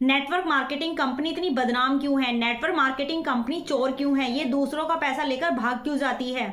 Network marketing company इतनी बदनाम क्यों है? नेटवर्क मार्केटिंग कंपनी चोर क्यों है? ये दूसरों का पैसा लेकर भाग क्यों जाती है?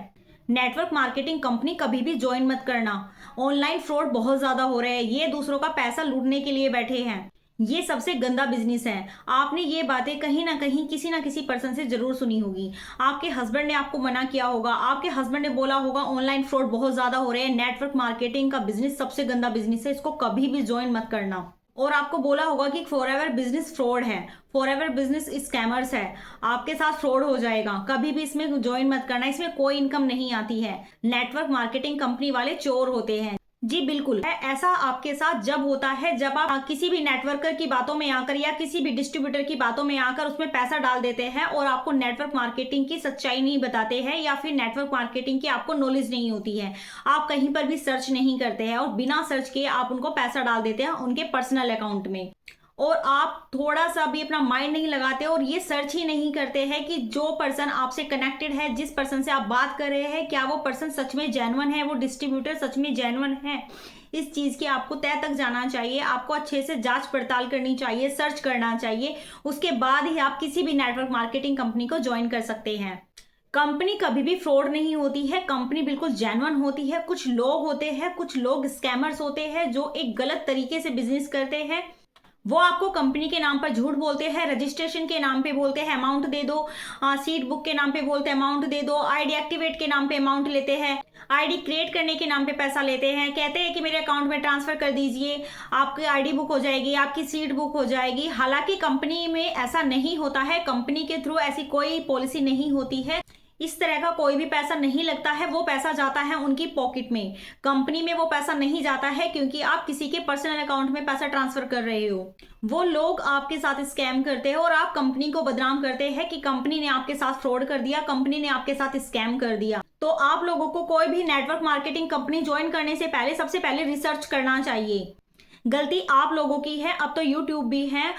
नेटवर्क मार्केटिंग कंपनी कभी भी ज्वाइन मत करना। ऑनलाइन फ्रॉड बहुत ज्यादा हो रहे हैं। ये दूसरों का पैसा लूटने के लिए बैठे हैं। ये सबसे गंदा बिजनेस है। आपने ये बातें कहीं ना कहीं किसी ना किसी पर्सन से जरूर सुनी होगी। आपके हस्बैंड ने आपको मना किया होगा, आपके हस्बैंड ने बोला होगा ऑनलाइन फ्रॉड बहुत ज्यादा हो रहे हैं, नेटवर्क मार्केटिंग का बिजनेस सबसे गंदा बिजनेस है, इसको कभी भी ज्वाइन मत करना। और आपको बोला होगा कि फॉरएवर बिजनेस फ्रॉड है, फॉरएवर बिजनेस स्कैमर्स है, आपके साथ फ्रॉड हो जाएगा, कभी भी इसमें ज्वाइन मत करना, इसमें कोई इनकम नहीं आती है। नेटवर्क मार्केटिंग कंपनी वाले चोर होते हैं। जी बिल्कुल है। ऐसा आपके साथ जब होता है जब आप किसी भी नेटवर्कर की बातों में आकर या किसी भी डिस्ट्रीब्यूटर की बातों में आकर उसमें पैसा डाल देते हैं और आपको नेटवर्क मार्केटिंग की सच्चाई नहीं बताते हैं या फिर नेटवर्क मार्केटिंग की आपको नॉलेज नहीं होती है। आप कहीं पर भी सर्च नहीं करते हैं और बिना सर्च किए आप उनको पैसा डाल देते हैं उनके पर्सनल अकाउंट में, और आप थोड़ा सा भी अपना माइंड नहीं लगाते और ये सर्च ही नहीं करते हैं कि जो पर्सन आपसे कनेक्टेड है, जिस पर्सन से आप बात कर रहे हैं, क्या वो पर्सन सच में जेन्युइन है, वो डिस्ट्रीब्यूटर सच में जेन्युइन है। इस चीज की आपको तय तक जाना चाहिए। आपको अच्छे से जांच पड़ताल करनी चाहिए, सर्च करना चाहिए, उसके बाद ही आप किसी भी नेटवर्क मार्केटिंग कंपनी को ज्वाइन कर सकते हैं। कंपनी कभी भी फ्रॉड नहीं होती है, कंपनी बिल्कुल जेन्युइन होती है। कुछ लोग होते हैं, कुछ लोग स्कैमर्स होते हैं जो एक गलत तरीके से बिजनेस करते हैं। वो आपको कंपनी के नाम पर झूठ बोलते हैं, रजिस्ट्रेशन के नाम पे बोलते हैं अमाउंट दे दो, सीट बुक के नाम पे बोलते हैं अमाउंट दे दो, आईडी एक्टिवेट के नाम पे अमाउंट लेते हैं, आईडी क्रिएट करने के नाम पे पैसा लेते हैं, कहते हैं कि मेरे अकाउंट में ट्रांसफर कर दीजिए, आपकी आईडी बुक हो जाएगी, आपकी सीट बुक हो जाएगी। हालांकि कंपनी में ऐसा नहीं होता है, कंपनी के थ्रू ऐसी कोई पॉलिसी नहीं होती है, इस तरह का कोई भी पैसा नहीं लगता है। वो पैसा जाता है उनकी पॉकेट में, कंपनी में वो पैसा नहीं जाता है, क्योंकि आप किसी के पर्सनल अकाउंट में पैसा ट्रांसफर कर रहे हो। वो लोग आपके साथ स्कैम करते हैं और आप कंपनी को बदनाम करते हैं कि कंपनी ने आपके साथ फ्रॉड कर दिया, कंपनी ने आपके साथ स्कैम कर दिया। तो आप लोगों को कोई भी नेटवर्क मार्केटिंग कंपनी ज्वाइन करने से पहले सबसे पहले रिसर्च करना चाहिए। गलती आप लोगों की है। अब तो यूट्यूब भी है,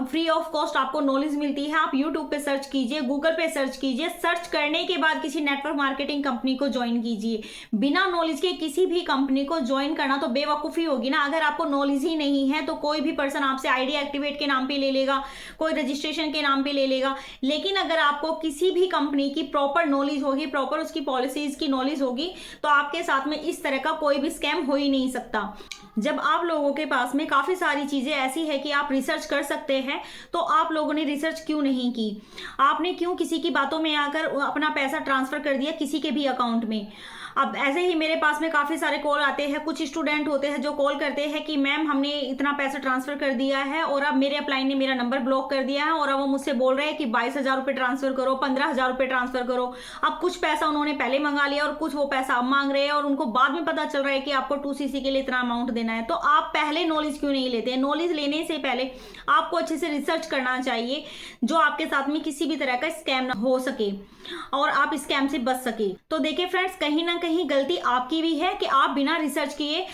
फ्री ऑफ कॉस्ट आपको नॉलेज मिलती है। आप यूट्यूब पे सर्च कीजिए, गूगल पे सर्च कीजिए, सर्च करने के बाद किसी नेटवर्क मार्केटिंग कंपनी को ज्वाइन कीजिए। बिना नॉलेज के किसी भी कंपनी को ज्वाइन करना तो बेवकूफ़ी होगी ना। अगर आपको नॉलेज ही नहीं है तो कोई भी पर्सन आपसे आईडी एक्टिवेट के नाम पे ले लेगा, कोई रजिस्ट्रेशन के नाम पे ले लेगा। लेकिन अगर आपको किसी भी कंपनी की प्रॉपर नॉलेज होगी, प्रॉपर उसकी पॉलिसीज की नॉलेज होगी, तो आपके साथ में इस तरह का कोई भी स्कैम हो ही नहीं सकता। जब आप लोगों के पास में काफी सारी चीजें ऐसी है कि आप रिसर्च कर सकते हैं, तो आप लोगों ने रिसर्च क्यों नहीं की? आपने क्यों किसी की बातों में आकर अपना पैसा ट्रांसफर कर दिया किसी के भी अकाउंट में? अब ऐसे ही मेरे पास में काफी सारे कॉल आते हैं, कुछ स्टूडेंट होते हैं जो कॉल करते हैं कि मैम हमने इतना पैसा ट्रांसफर कर दिया है और अब मेरे अपलाइन ने मेरा नंबर ब्लॉक कर दिया है और अब वो मुझसे बोल रहे हैं कि 22,000 रुपये ट्रांसफर करो, 15,000 रुपये ट्रांसफर करो। अब कुछ पैसा उन्होंने पहले मंगा लिया और कुछ वो पैसा अब मांग रहे हैं और उनको बाद में पता चल रहा है कि आपको 2cc के लिए इतना अमाउंट देना है। तो आप पहले नॉलेज क्यों नहीं लेते? नॉलेज लेने से पहले आपको अच्छे से रिसर्च करना चाहिए, जो आपके साथ में किसी भी तरह का स्कैम ना हो सके और आप स्कैम से बच सके। तो देखिए फ्रेंड्स, कहीं ना कहीं गलती आपकी भी है कि आप बिना रिसर्च किए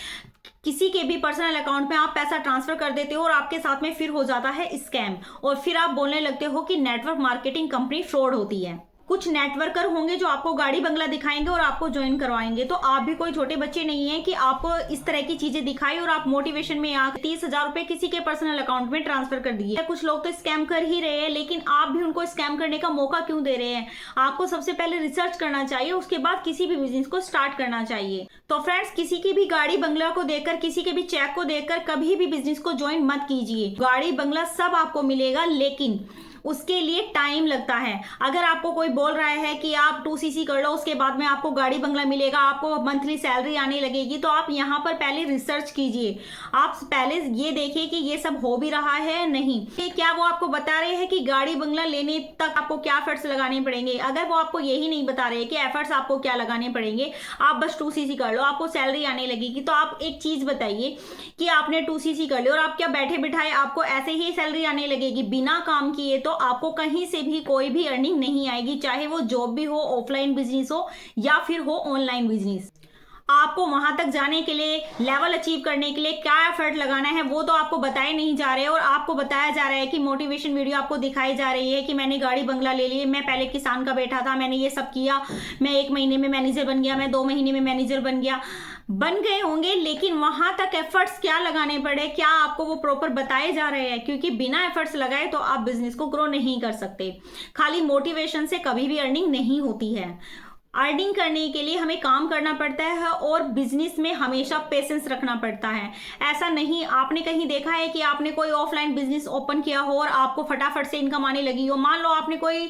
किसी के भी पर्सनल अकाउंट में आप पैसा ट्रांसफर कर देते हो और आपके साथ में फिर हो जाता है स्कैम, और फिर आप बोलने लगते हो कि नेटवर्क मार्केटिंग कंपनी फ्रॉड होती है। कुछ नेटवर्कर होंगे जो आपको गाड़ी बंगला दिखाएंगे और आपको ज्वाइन करवाएंगे। तो आप भी कोई छोटे बच्चे नहीं है कि आपको इस तरह की चीजें दिखाई और आप मोटिवेशन में आकर 30,000 रुपए किसी के पर्सनल अकाउंट में ट्रांसफर कर दिए। कुछ लोग तो स्कैम कर ही रहे हैं, लेकिन आप भी उनको स्कैम करने का मौका क्यों दे रहे हैं? आपको सबसे पहले रिसर्च करना चाहिए, उसके बाद किसी भी बिजनेस को स्टार्ट करना चाहिए। तो फ्रेंड्स, किसी की भी गाड़ी बंगला को देखकर, किसी के भी चेक को देखकर कभी भी बिजनेस को ज्वाइन मत कीजिए। गाड़ी बंगला सब आपको मिलेगा, लेकिन उसके लिए टाइम लगता है। अगर आपको कोई बोल रहा है कि आप 2cc कर लो, उसके बाद में आपको गाड़ी बंगला मिलेगा, आपको मंथली सैलरी आने लगेगी, तो आप यहाँ पर पहले रिसर्च कीजिए। आप पहले ये देखिए कि ये सब हो भी रहा है नहीं, कि क्या वो आपको बता रहे हैं कि गाड़ी बंगला लेने तक आपको क्या एफर्ट्स लगाने पड़ेंगे। अगर वो आपको यही नहीं बता रहे कि एफर्ट्स आपको क्या लगाने पड़ेंगे, आप बस 2cc कर लो, आपको सैलरी आने लगेगी, तो आप एक चीज बताइए कि आपने 2cc कर ली और आप क्या बैठे बिठाए आपको ऐसे ही सैलरी आने लगेगी बिना काम किए? तो आपको कहीं से भी कोई भी अर्निंग नहीं आएगी, चाहे वो जॉब भी हो, ऑफलाइन बिजनेस हो या फिर हो ऑनलाइन बिजनेस। आपको वहां तक जाने के लिए, लेवल अचीव करने के लिए क्या एफर्ट लगाना है वो तो आपको बताए नहीं जा रहे, और आपको बताया जा रहा है कि मोटिवेशन वीडियो आपको दिखाई जा रही है कि मैंने गाड़ी बंगला ले ली, मैं पहले किसान का बैठा था, मैंने ये सब किया, मैं 1 महीने में मैनेजर बन गया, मैं 2 महीने में मैनेजर बन गया। बन गए होंगे, लेकिन वहां तक एफर्ट्स क्या लगाने पड़े, क्या आपको वो प्रॉपर बताए जा रहे हैं, क्योंकि बिना एफर्ट्स लगाए तो आप बिजनेस को ग्रो नहीं कर सकते। खाली मोटिवेशन से कभी भी अर्निंग नहीं होती है। अर्निंग करने के लिए हमें काम करना पड़ता है और बिजनेस में हमेशा पेशेंस रखना पड़ता है। ऐसा नहीं, आपने कहीं देखा है कि आपने कोई ऑफलाइन बिजनेस ओपन किया हो और आपको फटाफट से इनकम आने लगी हो। मान लो आपने कोई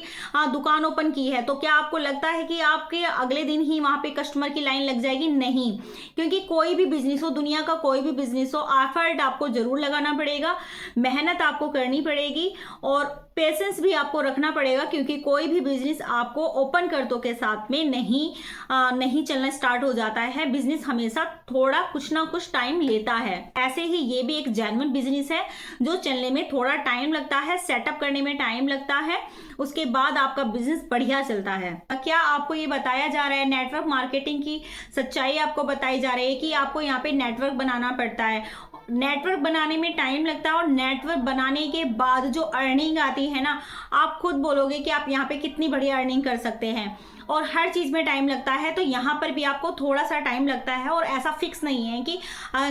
दुकान ओपन की है, तो क्या आपको लगता है कि आपके अगले दिन ही वहां पे कस्टमर की लाइन लग जाएगी? नहीं, क्योंकि कोई भी बिजनेस हो, दुनिया का कोई भी बिजनेस हो, एफर्ट आपको जरूर लगाना पड़ेगा, मेहनत आपको करनी पड़ेगी और पेशेंस भी आपको रखना पड़ेगा, क्योंकि कोई भी बिजनेस आपको ओपन करतों के साथ में नहीं चलना स्टार्ट हो जाता है। बिजनेस हमेशा थोड़ा कुछ ना कुछ टाइम लेता है। ऐसे ही ये भी एक जेन्युइन बिजनेस है जो चलने में थोड़ा टाइम लगता है, सेटअप करने में टाइम लगता है, उसके बाद आपका बिजनेस बढ़िया चलता है। क्या आपको ये बताया जा रहा है, नेटवर्क मार्केटिंग की सच्चाई आपको बताई जा रही है कि आपको यहाँ पे नेटवर्क बनाना पड़ता है। नेटवर्क बनाने में टाइम लगता है और नेटवर्क बनाने के बाद जो अर्निंग आती है ना, आप खुद बोलोगे कि आप यहाँ पे कितनी बढ़िया अर्निंग कर सकते हैं। और हर चीज़ में टाइम लगता है, तो यहाँ पर भी आपको थोड़ा सा टाइम लगता है और ऐसा फिक्स नहीं है कि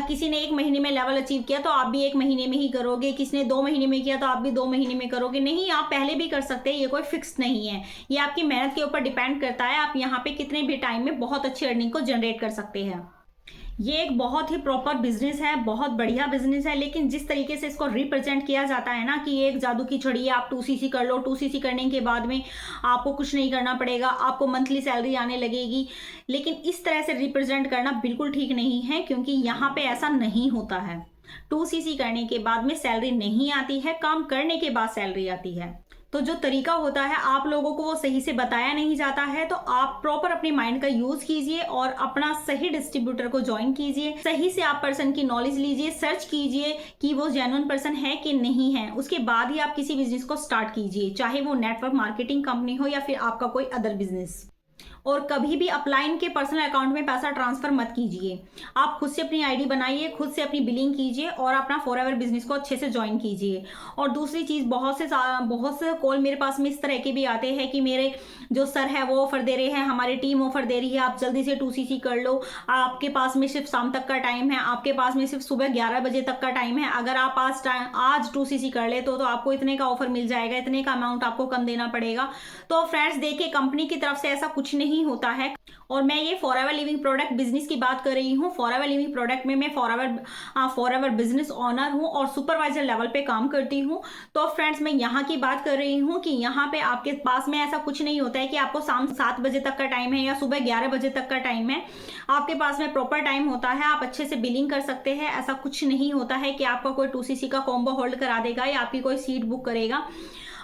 किसी ने 1 महीने में लेवल अचीव किया तो आप भी 1 महीने में ही करोगे, किसी ने 2 महीने में किया तो आप भी 2 महीने में करोगे। नहीं, आप पहले भी कर सकते हैं, ये कोई फिक्स नहीं है। ये आपकी मेहनत के ऊपर डिपेंड करता है, आप यहाँ पे कितने भी टाइम में बहुत अच्छी अर्निंग को जनरेट कर सकते हैं। ये एक बहुत ही प्रॉपर बिजनेस है, बहुत बढ़िया बिजनेस है, लेकिन जिस तरीके से इसको रिप्रेजेंट किया जाता है ना कि ये एक जादू की छड़ी है, आप 2cc कर लो, 2cc करने के बाद में आपको कुछ नहीं करना पड़ेगा, आपको मंथली सैलरी आने लगेगी। लेकिन इस तरह से रिप्रेजेंट करना बिल्कुल ठीक नहीं है, क्योंकि यहाँ पे ऐसा नहीं होता है। 2cc करने के बाद में सैलरी नहीं आती है, काम करने के बाद सैलरी आती है। तो जो तरीका होता है आप लोगों को वो सही से बताया नहीं जाता है, तो आप प्रॉपर अपने माइंड का यूज कीजिए और अपना सही डिस्ट्रीब्यूटर को ज्वाइन कीजिए। सही से आप पर्सन की नॉलेज लीजिए, सर्च कीजिए कि वो जेन्युइन पर्सन है कि नहीं है, उसके बाद ही आप किसी बिजनेस को स्टार्ट कीजिए, चाहे वो नेटवर्क मार्केटिंग कंपनी हो या फिर आपका कोई अदर बिजनेस। और कभी भी अपलाइन के पर्सनल अकाउंट में पैसा ट्रांसफर मत कीजिए। आप खुद से अपनी आईडी बनाइए, खुद से अपनी बिलिंग कीजिए और अपना फॉरएवर बिजनेस को अच्छे से ज्वाइन कीजिए। और दूसरी चीज़, बहुत से कॉल मेरे पास में इस तरह के भी आते हैं कि मेरे जो सर है वो ऑफर दे रहे हैं, हमारी टीम ऑफर दे रही है, आप जल्दी से 2cc कर लो, आपके पास में सिर्फ शाम तक का टाइम है, आपके पास में सिर्फ सुबह 11 बजे तक का टाइम है, अगर आप आज 2cc कर ले तो आपको इतने का ऑफर मिल जाएगा, इतने का अमाउंट आपको कम देना पड़ेगा। तो फ्रेंड्स देखिए, कंपनी की तरफ से ऐसा कुछ नहीं होता है। और मैं ये फॉरएवर लिविंग प्रोडक्ट बिजनेस की बात कर रही हूँ। फॉरएवर लिविंग प्रोडक्ट में मैं फॉरएवर बिजनेस ओनर हूँ और सुपरवाइजर लेवल पे काम करती हूँ। तो फ्रेंड्स मैं यहाँ की बात कर रही हूँ कि यहाँ पे आपके पास में ऐसा कुछ नहीं होता है कि आपको शाम 7 बजे तक का टाइम है या सुबह 11 बजे तक का टाइम है। आपके पास में प्रॉपर टाइम होता है, आप अच्छे से बिलिंग कर सकते हैं। ऐसा कुछ नहीं होता है कि आपका कोई 2cc का कॉम्बो होल्ड करा देगा या आपकी कोई सीट बुक करेगा।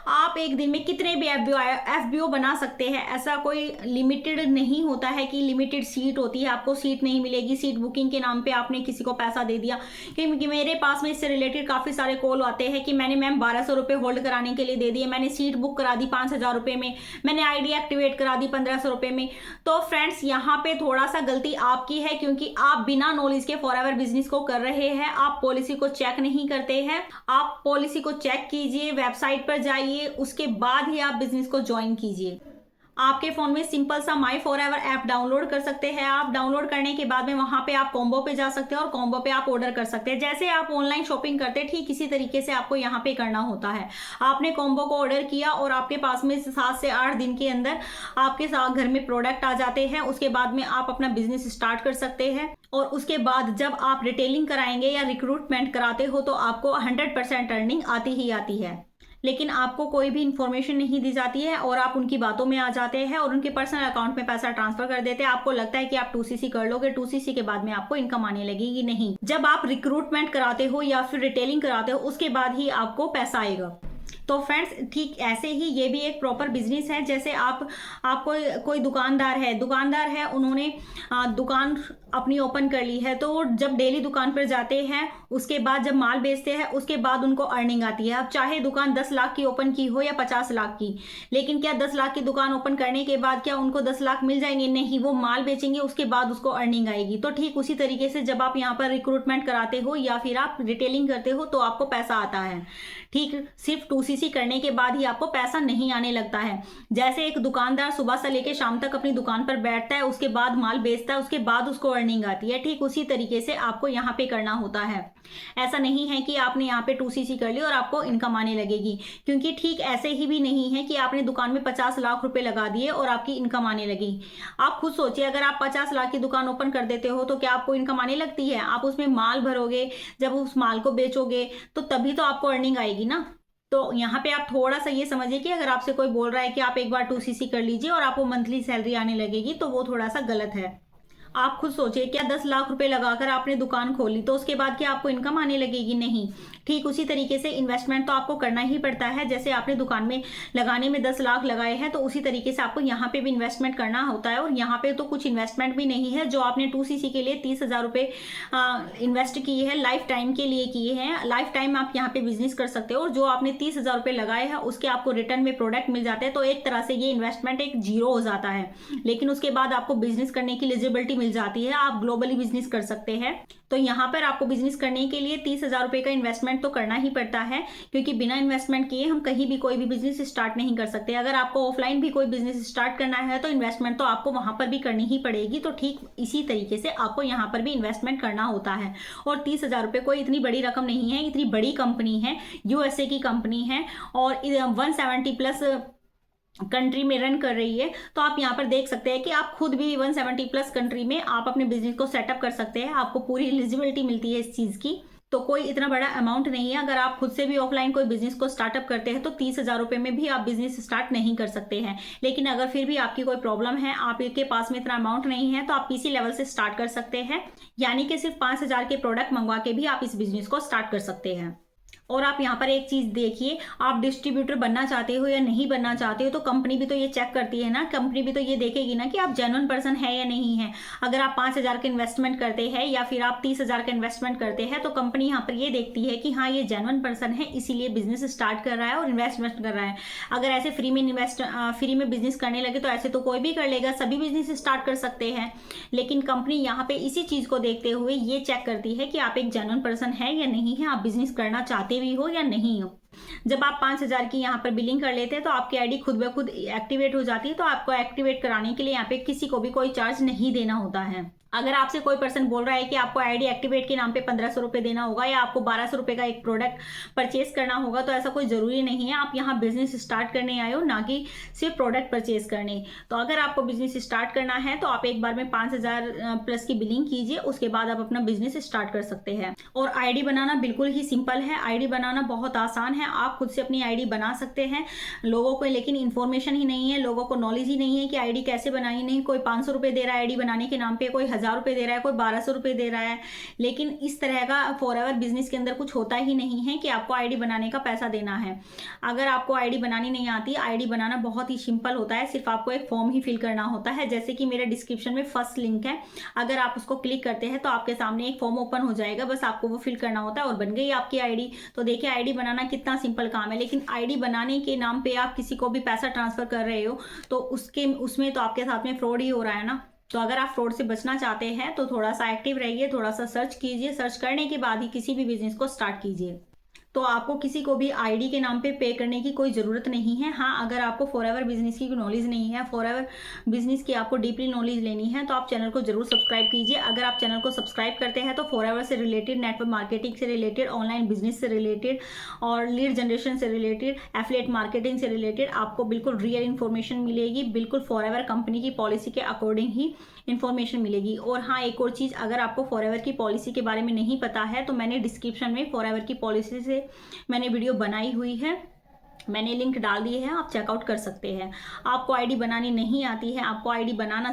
आप एक दिन में कितने भी एफबीओ बना सकते हैं, ऐसा कोई लिमिटेड नहीं होता है कि लिमिटेड सीट होती है, आपको सीट नहीं मिलेगी। सीट बुकिंग के नाम पे आपने किसी को पैसा दे दिया, क्योंकि मेरे पास में इससे रिलेटेड काफ़ी सारे कॉल आते हैं कि मैंने मैम 1200 रुपये होल्ड कराने के लिए दे दिए, मैंने सीट बुक करा दी 5000 रुपये में, मैंने आईडी एक्टिवेट करा दी 1500 रुपये में। तो फ्रेंड्स यहाँ पे थोड़ा सा गलती आपकी है, क्योंकि आप बिना नॉलेज के फॉरएवर बिजनेस को कर रहे हैं। आप पॉलिसी को चेक नहीं करते हैं। आप पॉलिसी को चेक कीजिए, वेबसाइट पर जाइए, उसके बाद ही आप बिजनेस को ज्वाइन कीजिए। आपके फोन में सिंपल सा माई फॉरएवर ऐप डाउनलोड कर सकते हैं आप। डाउनलोड करने के बाद में वहां पे आप कॉम्बो पे जा सकते हैं और कॉम्बो पे आप ऑर्डर कर सकते हैं। जैसे आप ऑनलाइन शॉपिंग करते हैं ठीक इसी तरीके से आपको यहाँ पे करना होता है। आपने कॉम्बो को ऑर्डर किया और आपके पास में 7 से 8 दिन के अंदर आपके साथ घर में प्रोडक्ट आ जाते हैं। उसके बाद में आप अपना बिजनेस स्टार्ट कर सकते हैं। और उसके बाद जब आप रिटेलिंग कराएंगे या रिक्रूटमेंट कराते हो तो आपको 100% अर्निंग आती ही आती है। लेकिन आपको कोई भी इंफॉर्मेशन नहीं दी जाती है और आप उनकी बातों में आ जाते हैं और उनके पर्सनल अकाउंट में पैसा ट्रांसफर कर देते हैं। आपको लगता है कि आप 2cc कर लोगे, 2cc के बाद में आपको इनकम आने लगेगी। नहीं, जब आप रिक्रूटमेंट कराते हो या फिर रिटेलिंग कराते हो उसके बाद ही आपको पैसा आएगा। तो फ्रेंड्स ठीक ऐसे ही ये भी एक प्रॉपर बिजनेस है। जैसे आप कोई दुकानदार है, उन्होंने दुकान अपनी ओपन कर ली है, तो जब डेली दुकान पर जाते हैं उसके बाद जब माल बेचते हैं उसके बाद उनको अर्निंग आती है। अब चाहे दुकान 10 लाख की ओपन की हो या 50 लाख की, लेकिन क्या 10 लाख की दुकान ओपन करने के बाद क्या उनको 10 लाख मिल जाएंगे? नहीं, वो माल बेचेंगे उसके बाद उसको अर्निंग आएगी। तो ठीक उसी तरीके से जब आप यहाँ पर रिक्रूटमेंट कराते हो या फिर आप रिटेलिंग करते हो तो आपको पैसा आता है। ठीक सिर्फ 2cc करने के बाद ही आपको पैसा नहीं आने लगता है। जैसे एक दुकानदार सुबह से लेकर शाम तक अपनी दुकान पर बैठता है, उसके बाद माल बेचता है, उसके बाद उसको अर्निंग आती है, ठीक उसी तरीके से आपको यहाँ पे करना होता है। ऐसा नहीं है कि आपने यहाँ पे 2cc कर ली और आपको इनकम आने लगेगी, क्योंकि ठीक ऐसे ही भी नहीं है कि आपने दुकान में 50 लाख रुपए लगा दिए और आपकी इनकम आने लगी। आप खुद सोचिए, अगर आप 50 लाख की दुकान ओपन कर देते हो तो क्या आपको इनकम आने लगती है? आप उसमें माल भरोगे, जब उस माल को बेचोगे तो तभी तो आपको अर्निंग आएगी ना। तो यहाँ पे आप थोड़ा सा ये समझिए कि अगर आपसे कोई बोल रहा है कि आप एक बार 2cc कर लीजिए और आपको मंथली सैलरी आने लगेगी, तो वो थोड़ा सा गलत है। आप खुद सोचिए, क्या 10 लाख रुपए लगाकर आपने दुकान खोली तो उसके बाद क्या आपको इनकम आने लगेगी? नहीं। ठीक उसी तरीके से इन्वेस्टमेंट तो आपको करना ही पड़ता है। जैसे आपने दुकान में लगाने में 10 लाख लगाए हैं, तो उसी तरीके से आपको यहाँ पे भी इन्वेस्टमेंट करना होता है। और यहाँ पे तो कुछ इन्वेस्टमेंट भी नहीं है। जो आपने 2cc के लिए 30,000 रुपये इन्वेस्ट किए हैं, लाइफ टाइम के लिए किए हैं, लाइफ टाइम आप यहाँ पे बिजनेस कर सकते हो। और जो आपने 30,000 रुपये लगाए हैं उसके आपको रिटर्न में प्रोडक्ट मिल जाते हैं, तो एक तरह से ये इन्वेस्टमेंट एक जीरो हो जाता है। लेकिन उसके बाद आपको बिजनेस करने की एलिजिबिलिटी मिल जाती है, आप ग्लोबली बिजनेस कर सकते हैं। तो यहाँ पर आपको बिजनेस करने के लिए 30,000 रुपये का इन्वेस्टमेंट तो करना ही पड़ता है, क्योंकि बिना इन्वेस्टमेंट किए हम कहीं भी कोई भी बिजनेस स्टार्ट नहीं कर सकते। अगर आपको ऑफलाइन भी कोई बिजनेस स्टार्ट करना है तो इन्वेस्टमेंट तो आपको वहां पर भी करनी ही पड़ेगी। तो ठीक इसी तरीके से आपको यहाँ पर भी इन्वेस्टमेंट करना होता है। और 30,000 रुपये कोई इतनी बड़ी रकम नहीं है, इतनी बड़ी कंपनी है, USA की कंपनी है और 170 प्लस कंट्री में रन कर रही है। तो आप यहाँ पर देख सकते हैं कि आप खुद भी 170 प्लस कंट्री में आप अपने बिजनेस को सेटअप कर सकते हैं। आपको पूरी एलिजिबिलिटी मिलती है इस चीज की। तो कोई इतना बड़ा अमाउंट नहीं है। अगर आप खुद से भी ऑफलाइन कोई बिजनेस को स्टार्टअप करते हैं तो 30,000 रुपये में भी आप बिजनेस स्टार्ट नहीं कर सकते हैं। लेकिन अगर फिर भी आपकी कोई प्रॉब्लम है, आपके पास में इतना अमाउंट नहीं है, तो आप PC लेवल से स्टार्ट कर सकते हैं। यानी कि सिर्फ 5,000 के प्रोडक्ट मंगवा के भी आप इस बिजनेस को स्टार्ट कर सकते हैं। और आप यहाँ पर एक चीज देखिए, आप डिस्ट्रीब्यूटर बनना चाहते हो या नहीं बनना चाहते हो, तो कंपनी भी तो ये चेक करती है ना। कंपनी भी तो ये देखेगी ना कि आप जेन्युइन पर्सन है या नहीं है। अगर आप 5,000 का इन्वेस्टमेंट करते हैं या फिर आप 30,000 का इन्वेस्टमेंट करते हैं, तो कंपनी यहाँ पर ये देखती है कि हाँ, ये जेन्युइन पर्सन है, इसीलिए बिजनेस स्टार्ट कर रहा है और इन्वेस्टमेंट कर रहा है। अगर ऐसे फ्री में बिजनेस करने लगे तो ऐसे तो कोई भी कर लेगा, सभी बिजनेस स्टार्ट कर सकते हैं। लेकिन कंपनी यहाँ पे इसी चीज को देखते हुए ये चेक करती है कि आप एक जेन्युइन पर्सन है या नहीं है, आप बिजनेस करना चाहते भी हो या नहीं हो। जब आप 5,000 की यहाँ पर बिलिंग कर लेते हैं तो आपकी आईडी खुद ब खुद एक्टिवेट हो जाती है। तो आपको एक्टिवेट कराने के लिए यहाँ पे किसी को भी कोई चार्ज नहीं देना होता है। अगर आपसे कोई पर्सन बोल रहा है कि आपको आईडी एक्टिवेट के नाम पे 1,500 रुपये देना होगा या आपको 1,200 रुपये का एक प्रोडक्ट परचेज करना होगा, तो ऐसा कोई जरूरी नहीं है। आप यहाँ बिजनेस स्टार्ट करने आए हो, ना कि सिर्फ प्रोडक्ट परचेज करने। तो अगर आपको बिजनेस स्टार्ट करना है तो आप एक बार में 5,000 प्लस की बिलिंग कीजिए, उसके बाद आप अपना बिजनेस स्टार्ट कर सकते हैं। और आईडी बनाना बिल्कुल ही सिंपल है, आईडी बनाना बहुत आसान है। आप खुद से अपनी आईडी बना सकते हैं। लोगों को लेकिन इन्फॉर्मेशन ही नहीं है, लोगों को नॉलेज ही नहीं है कि आईडी कैसे बनाई। नहीं, कोई 500 रुपये दे रहा है आईडी बनाने के नाम पे, कोई 1,000 रुपये दे रहा है, कोई 1,200 रुपये दे रहा है। लेकिन इस तरह का फॉरएवर बिजनेस के अंदर कुछ होता ही नहीं है कि आपको आईडी बनाने का पैसा देना है। अगर आपको आईडी बनानी नहीं आती, आईडी बनाना बहुत ही सिंपल होता है। सिर्फ आपको एक फॉर्म ही फिल करना होता है, जैसे कि मेरे डिस्क्रिप्शन में फर्स्ट लिंक है। अगर आप उसको क्लिक करते हैं तो आपके सामने एक फॉर्म ओपन हो जाएगा, बस आपको वो फिल करना होता है और बन गई आपकी आईडी। तो देखिए, आईडी बनाना कितना सिंपल काम है। लेकिन आईडी बनाने के नाम पे आप किसी को भी पैसा ट्रांसफर कर रहे हो तो उसमें तो आपके साथ में फ्रॉड ही हो रहा है ना। तो अगर आप फ्रॉड से बचना चाहते हैं तो थोड़ा सा एक्टिव रहिए, थोड़ा सा सर्च कीजिए, सर्च करने के बाद ही किसी भी बिजनेस को स्टार्ट कीजिए। तो आपको किसी को भी आईडी के नाम पे करने की कोई ज़रूरत नहीं है। हाँ, अगर आपको फॉरएवर बिजनेस की नॉलेज नहीं है, फॉरएवर बिजनेस की आपको डीपली नॉलेज लेनी है, तो आप चैनल को जरूर सब्सक्राइब कीजिए। अगर आप चैनल को सब्सक्राइब करते हैं तो फॉरएवर से रिलेटेड, नेटवर्क मार्केटिंग से रिलेटेड, ऑनलाइन बिजनेस से रिलेटेड और लीड जनरेशन से रिलेटेड, एफिलिएट मार्केटिंग से रिलेटेड आपको बिल्कुल रियल इन्फॉर्मेशन मिलेगी। बिल्कुल फॉरएवर कंपनी की पॉलिसी के अकॉर्डिंग ही इन्फॉर्मेशन मिलेगी। और हाँ, एक और चीज़, अगर आपको फॉरएवर की पॉलिसी के बारे में नहीं पता है तो मैंने डिस्क्रिप्शन में फॉरएवर की पॉलिसी से मैंने वीडियो बनाई हुई है, मैंने लिंक डाल दी है, आप चेकआउट कर सकते हैं। आपको आईडी बनानी नहीं आती है, आपको आईडी बनाना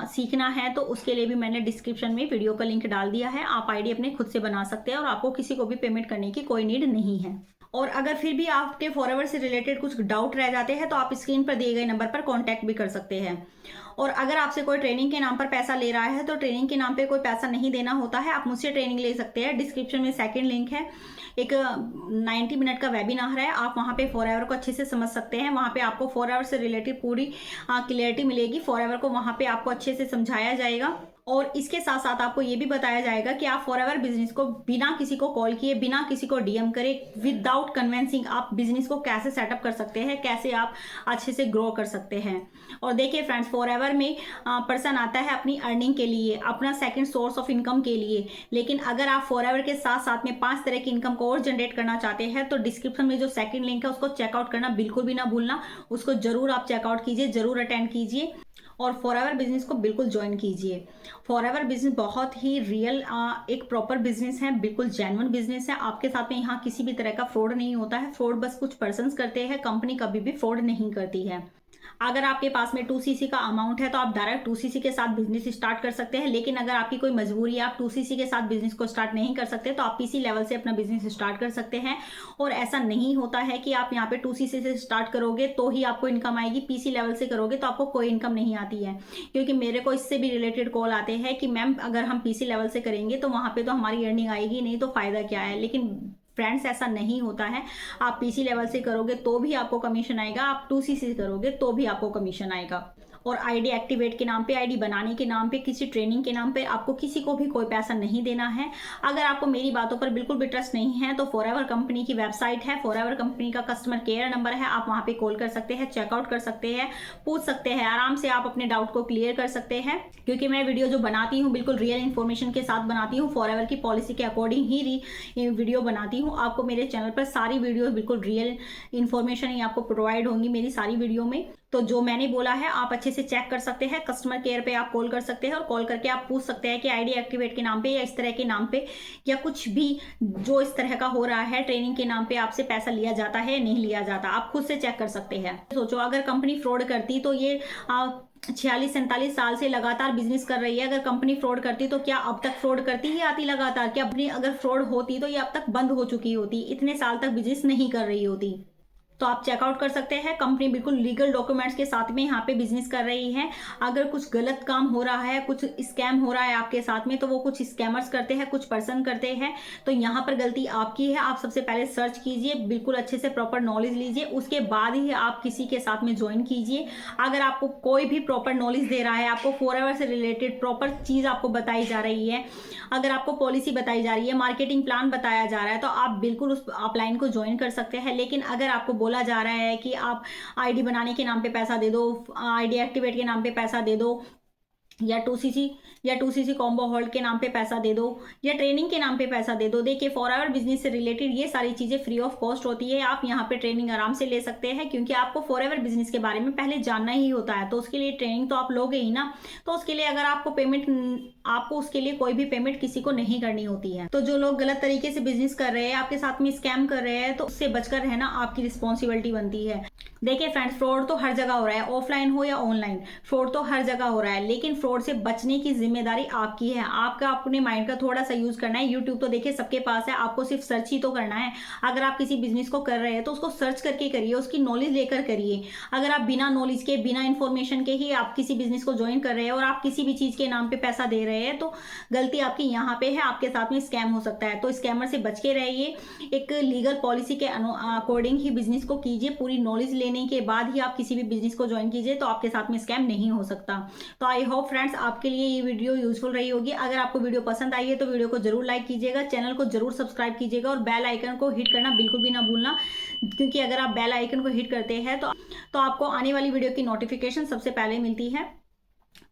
सीखना है, तो उसके लिए भी मैंने डिस्क्रिप्शन में वीडियो का लिंक डाल दिया है। आप आईडी अपने खुद से बना सकते हैं और आपको किसी को भी पेमेंट करने की कोई नीड नहीं है। और अगर फिर भी आपके फॉरएवर से रिलेटेड कुछ डाउट रह जाते हैं तो आप स्क्रीन पर दिए गए नंबर पर कॉन्टैक्ट भी कर सकते हैं। और अगर आपसे कोई ट्रेनिंग के नाम पर पैसा ले रहा है तो ट्रेनिंग के नाम पे कोई पैसा नहीं देना होता है, आप मुझसे ट्रेनिंग ले सकते हैं। डिस्क्रिप्शन में सेकंड लिंक है, एक 90 मिनट का वेबिनार है, आप वहाँ पे फॉरएवर को अच्छे से समझ सकते हैं। वहाँ पे आपको फॉरएवर से रिलेटेड पूरी क्लियरिटी मिलेगी। फॉरएवर को वहाँ पे आपको अच्छे से समझाया जाएगा और इसके साथ साथ आपको ये भी बताया जाएगा कि आप फॉरएवर बिजनेस को बिना किसी को कॉल किए, बिना किसी को डीएम करे, विदाउट कन्वेंसिंग आप बिजनेस को कैसे सेटअप कर सकते हैं, कैसे आप अच्छे से ग्रो कर सकते हैं। और देखिए फ्रेंड्स, फॉरएवर में पर्सन आता है अपनी अर्निंग के लिए, अपना सेकंड सोर्स ऑफ इनकम के लिए। लेकिन अगर आप फॉरएवर के साथ साथ में 5 तरह की इनकम को और जनरेट करना चाहते हैं तो डिस्क्रिप्शन में जो सेकंड लिंक है उसको चेकआउट करना बिल्कुल भी ना भूलना। उसको जरूर आप चेकआउट कीजिए, जरूर अटेंड कीजिए और फॉरएवर बिजनेस को बिल्कुल ज्वाइन कीजिए। फॉरएवर बिजनेस बहुत ही रियल एक प्रॉपर बिजनेस है, बिल्कुल जेन्युइन बिजनेस है। आपके साथ में यहाँ किसी भी तरह का फ्रॉड नहीं होता है। फ्रॉड बस कुछ पर्सन्स करते हैं, कंपनी कभी भी फ्रॉड नहीं करती है। अगर आपके पास में 2cc का अमाउंट है तो आप डायरेक्ट 2cc के साथ बिजनेस स्टार्ट कर सकते हैं। लेकिन अगर आपकी कोई मजबूरी है, आप 2cc के साथ बिजनेस को स्टार्ट नहीं कर सकते, तो आप पीसी लेवल से अपना बिजनेस स्टार्ट कर सकते हैं। और ऐसा नहीं होता है कि आप यहाँ पे 2cc से स्टार्ट करोगे तो ही आपको इनकम आएगी, पीसी लेवल से करोगे तो आपको कोई इनकम नहीं आती है। क्योंकि मेरे को इससे भी रिलेटेड कॉल आते हैं कि मैम अगर हम पीसी लेवल से करेंगे तो वहाँ पे तो हमारी अर्निंग आएगी नहीं, तो फायदा क्या है। लेकिन फ्रेंड्स, ऐसा नहीं होता है। आप पीसी लेवल से करोगे तो भी आपको कमीशन आएगा, आप 2cc करोगे तो भी आपको कमीशन आएगा। और आईडी एक्टिवेट के नाम पे, आईडी बनाने के नाम पे, किसी ट्रेनिंग के नाम पे आपको किसी को भी कोई पैसा नहीं देना है। अगर आपको मेरी बातों पर बिल्कुल भी ट्रस्ट नहीं है तो फॉरएवर कंपनी की वेबसाइट है, फॉरएवर कंपनी का कस्टमर केयर नंबर है, आप वहां पे कॉल कर सकते हैं, चेकआउट कर सकते हैं, पूछ सकते हैं, आराम से आप अपने डाउट को क्लियर कर सकते हैं। क्योंकि मैं वीडियो जो बनाती हूँ बिल्कुल रियल इन्फॉर्मेशन के साथ बनाती हूँ, फॉरएवर की पॉलिसी के अकॉर्डिंग ही वीडियो बनाती हूँ। आपको मेरे चैनल पर सारी वीडियो बिल्कुल रियल इन्फॉर्मेशन ही आपको प्रोवाइड होंगी मेरी सारी वीडियो में। तो जो मैंने बोला है आप अच्छे से चेक कर सकते हैं। कस्टमर केयर पे आप कॉल कर सकते हैं और कॉल करके आप पूछ सकते हैं कि आईडी एक्टिवेट के नाम पे या इस तरह के नाम पे या कुछ भी जो इस तरह का हो रहा है, ट्रेनिंग के नाम पे आपसे पैसा लिया जाता है नहीं लिया जाता, आप खुद से चेक कर सकते हैं। सोचो अगर कंपनी फ्रॉड करती तो ये 46-47 साल से लगातार बिजनेस कर रही है। अगर कंपनी फ्रॉड करती तो क्या अब तक फ्रॉड करती ही आती लगातार? क्या अपनी अगर फ्रॉड होती तो ये अब तक बंद हो चुकी होती, इतने साल तक बिजनेस नहीं कर रही होती। तो आप चेकआउट कर सकते हैं। कंपनी बिल्कुल लीगल डॉक्यूमेंट्स के साथ में यहाँ पे बिजनेस कर रही है। अगर कुछ गलत काम हो रहा है, कुछ स्कैम हो रहा है आपके साथ में, तो वो कुछ स्कैमर्स करते हैं, कुछ पर्सन करते हैं, तो यहाँ पर गलती आपकी है। आप सबसे पहले सर्च कीजिए, बिल्कुल अच्छे से प्रॉपर नॉलेज लीजिए, उसके बाद ही आप किसी के साथ में ज्वाइन कीजिए। अगर आपको कोई भी प्रॉपर नॉलेज दे रहा है, आपको फॉरएवर से रिलेटेड प्रॉपर चीज आपको बताई जा रही है, अगर आपको पॉलिसी बताई जा रही है, मार्केटिंग प्लान बताया जा रहा है, तो आप बिल्कुल उस अपलाइन को ज्वाइन कर सकते हैं। लेकिन अगर आपको बोला जा रहा है कि आप आईडी बनाने के नाम पे पैसा दे दो, आईडी एक्टिवेट के नाम पे पैसा दे दो, या 2cc कॉम्बो होल्ड के नाम पे पैसा दे दो, या ट्रेनिंग के नाम पे पैसा दे दो। देखिए फॉरएवर बिजनेस से रिलेटेड ये सारी चीजें फ्री ऑफ कॉस्ट होती है। आप यहाँ पे ट्रेनिंग आराम से ले सकते हैं, क्योंकि आपको फॉरएवर बिजनेस के बारे में पहले जानना ही होता है। तो उसके लिए ट्रेनिंग तो आप लोगे ही ना, तो उसके लिए अगर आपको उसके लिए कोई भी पेमेंट किसी को नहीं करनी होती है। तो जो लोग गलत तरीके से बिजनेस कर रहे हैं, आपके साथ में स्कैम कर रहे हैं, तो उससे बचकर रहना आपकी रिस्पॉन्सिबिलिटी बनती है। देखिए फ्रेंड्स, फ्रॉड तो हर जगह हो रहा है, ऑफलाइन हो या ऑनलाइन, फ्रॉड तो हर जगह हो रहा है। लेकिन फ्रॉड से बचने की जिम्मेदारी आपकी है। आपका अपने माइंड का थोड़ा सा यूज करना है। यूट्यूब तो देखिए सबके पास है, आपको सिर्फ सर्च ही तो करना है। अगर आप किसी बिजनेस को कर रहे हैं तो उसको सर्च करके करिए, उसकी नॉलेज लेकर करिए। अगर आप बिना नॉलेज के, बिना इन्फॉर्मेशन के ही आप किसी बिजनेस को ज्वाइन कर रहे हैं और आप किसी भी चीज के नाम पे पैसा दे रहे हैं, तो गलती आपकी यहाँ पे है, आपके साथ में स्कैम हो सकता है। तो स्कैमर से बच के रहिए, एक लीगल पॉलिसी के अकॉर्डिंग ही बिजनेस को कीजिए। पूरी नॉलेज लेने के बाद ही आप किसी भी बिजनेस को ज्वाइन कीजिए, तो आपके साथ में स्कैम नहीं हो सकता। तो आई होप फ्रेंड्स आपके लिए ये वीडियो यूजफुल रही होगी। अगर आपको वीडियो पसंद आई है तो वीडियो को जरूर लाइक कीजिएगा, चैनल को जरूर सब्सक्राइब कीजिएगा और बेल आइकन को हिट करना बिल्कुल भी ना भूलना, क्योंकि अगर आप बेल आइकन को हिट करते हैं तो आपको आने वाली वीडियो की नोटिफिकेशन सबसे पहले मिलती है।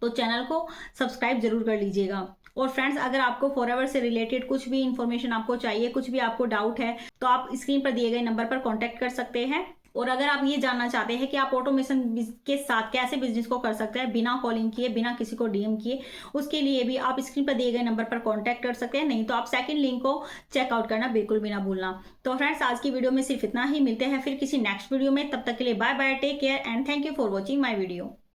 तो चैनल को सब्सक्राइब जरूर कर लीजिएगा। और फ्रेंड्स, अगर आपको फॉरएवर से रिलेटेड कुछ भी इंफॉर्मेशन आपको चाहिए, कुछ भी आपको डाउट है, तो आप स्क्रीन पर दिए गए नंबर पर कॉन्टैक्ट कर सकते हैं। और अगर आप ये जानना चाहते हैं कि आप ऑटोमेशन के साथ कैसे बिजनेस को कर सकते हैं बिना कॉलिंग किए, बिना किसी को डीएम किए, उसके लिए भी आप स्क्रीन पर दिए गए नंबर पर कांटेक्ट कर सकते हैं। नहीं तो आप सेकंड लिंक को चेकआउट करना बिल्कुल भी ना भूलना। तो फ्रेंड्स, आज की वीडियो में सिर्फ इतना ही। मिलते हैं फिर किसी नेक्स्ट वीडियो में, तब तक के लिए bye bye, take care and thank you for watching my video.